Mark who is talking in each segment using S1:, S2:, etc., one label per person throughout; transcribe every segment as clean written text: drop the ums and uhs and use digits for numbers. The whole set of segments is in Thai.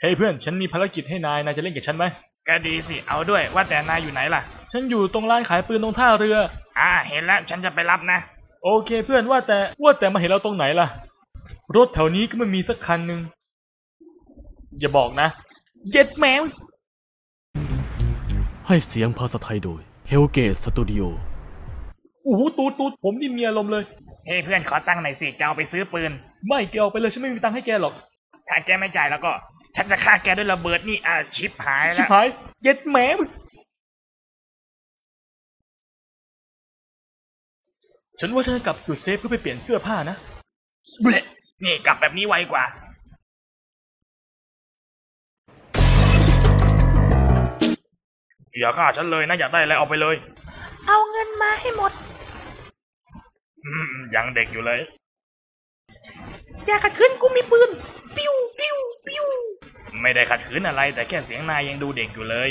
S1: เฮ้ยเพื่อนฉันมีภารกิจให้นายจะเล่นกับฉันไหมก็ดีสิเอาด้วยว่าแต่นายอยู่ไหนล่ะฉันอยู่ตรงร้านขายปืนตรงท่าเรือเห็นแล้วฉันจะไปรับนะโอเคเพื่อนว่าแต่มาเห็นเราตรงไหนล่ะรถแถวนี้ก็ไม่มีสักคันหนึ่งอย่าบอกนะเจ็ดแมว
S2: ให้เสียงภาษาไทยโดย Hellgate Studio
S1: โอ้โหตูดผมนี่มีอารมณ์เลยเฮ้ยเพื่อนขอตังค์หน่อยสิจะเอาไปซื้อปืนไม่แกเอาไปเลยฉันไม่มีตังค์ให้แกหรอกถ้าแกไม่จ่ายแล้วก็ฉันจะฆ่าแกด้วยระเบิดนี่ชิบหายแล้วชิบหายเจ็ดแหมฉันว่าฉันจะกลับจุดเซฟเพื่อไปเปลี่ยนเสื้อผ้านะเบลนี่กลับแบบนี้ไวกว่าอย่าฆ่าฉันเลยนะอยากได้อะไรเอาไปเลย
S3: เอาเงินมาให้หมด
S1: ยังเด็กอยู่เลย
S3: อย่าขัดขืนกูมีปืนปิ้วปิ้วปิ้ว
S1: ไม่ได้ขัดขืนอะไรแต่แค่เสียงนายยังดูเด็กอยู่เลย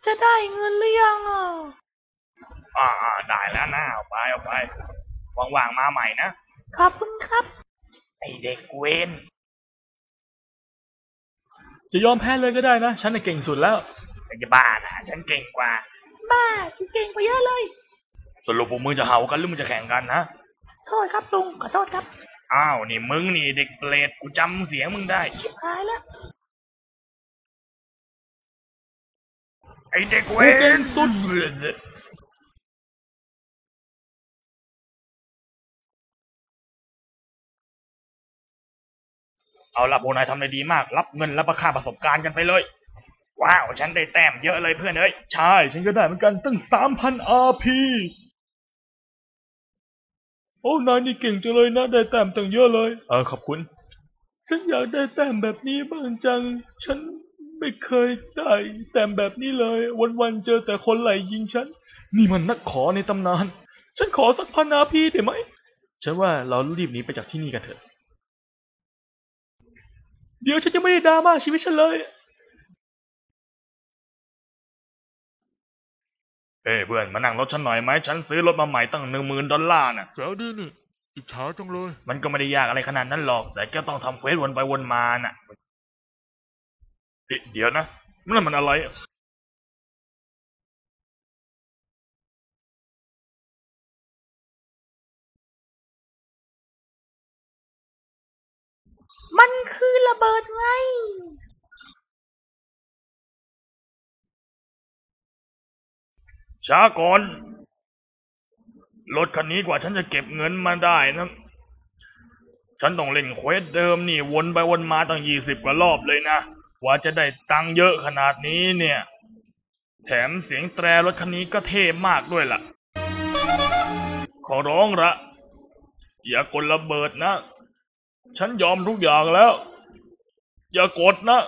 S3: จะได้เงินหรือยัง
S1: ได้แล้วนะเอาไปว่างๆมาใหม่นะ
S3: ขอบคุณครับ
S1: ไอเด็กเวนจะยอมแพ้เลยก็ได้นะฉันเก่งสุดแล้วจะบ้านะฉันเก่งกว่า
S3: บ้ากูเก่งกว่าเยอะเลย
S1: สรุปพวกมึงจะเห่ากันหรือมึงจะแข่งกันนะ
S3: โทษครับลุงขอโทษครับ
S1: อ้าวนี่มึงนี่เด็กเปรตกูจำเสียงมึงได้
S3: ชิบหายแล้ว
S1: ไอเด็กเวนสุดเอาละพวกนายทำได้ดีมากรับเงินและค่าประสบการณ์กันไปเลยว้าวฉันได้แต้มเยอะเลยเพื่อนเอ้ยใช่ฉันก็ได้เหมือนกันตั้ง 3,000 RP โอ้นายนี่เก่งจังเลยนะได้แต้มตั้งเยอะเลยขอบคุณฉันอยากได้แต้มแบบนี้บ้างจังฉันไม่เคยได้แต้มแบบนี้เลยวันๆเจอแต่คนไล่ยิงฉันนี่มันนักขอในตำนานฉันขอสัก1,000 RPได้ไหมฉันว่าเรารีบหนีไปจากที่นี่กันเถอะเดี๋ยวฉันจะไม่ได้ดราม่าชีวิตฉันเลยเฮ้ยเพื่อนมานั่งรถฉันหน่อยไหมฉันซื้อรถมาใหม่ตั้ง$10,000น่ะ
S2: เจ๋วดีนี่อิจฉาจังเลย
S1: มันก็ไม่ได้ยากอะไรขนาดนั้นหรอกแต่ก็ต้องทำเควสวนไปวนมาน่ะเดี๋ยวนะนั่นมันอะไร
S3: มันคือระเบิดไง
S1: ช้าก่อนรถคันนี้กว่าฉันจะเก็บเงินมาได้นะฉันต้องเล่นเควสเดิมนี่วนไปวนมาตั้ง20 กว่ารอบเลยนะกว่าจะได้ตังค์เยอะขนาดนี้เนี่ยแถมเสียงแตรรถคันนี้ก็เท่มากด้วยล่ะขอร้องละอย่ากดระเบิดนะฉันยอมทุกอย่างแล้วอย่ากดนะ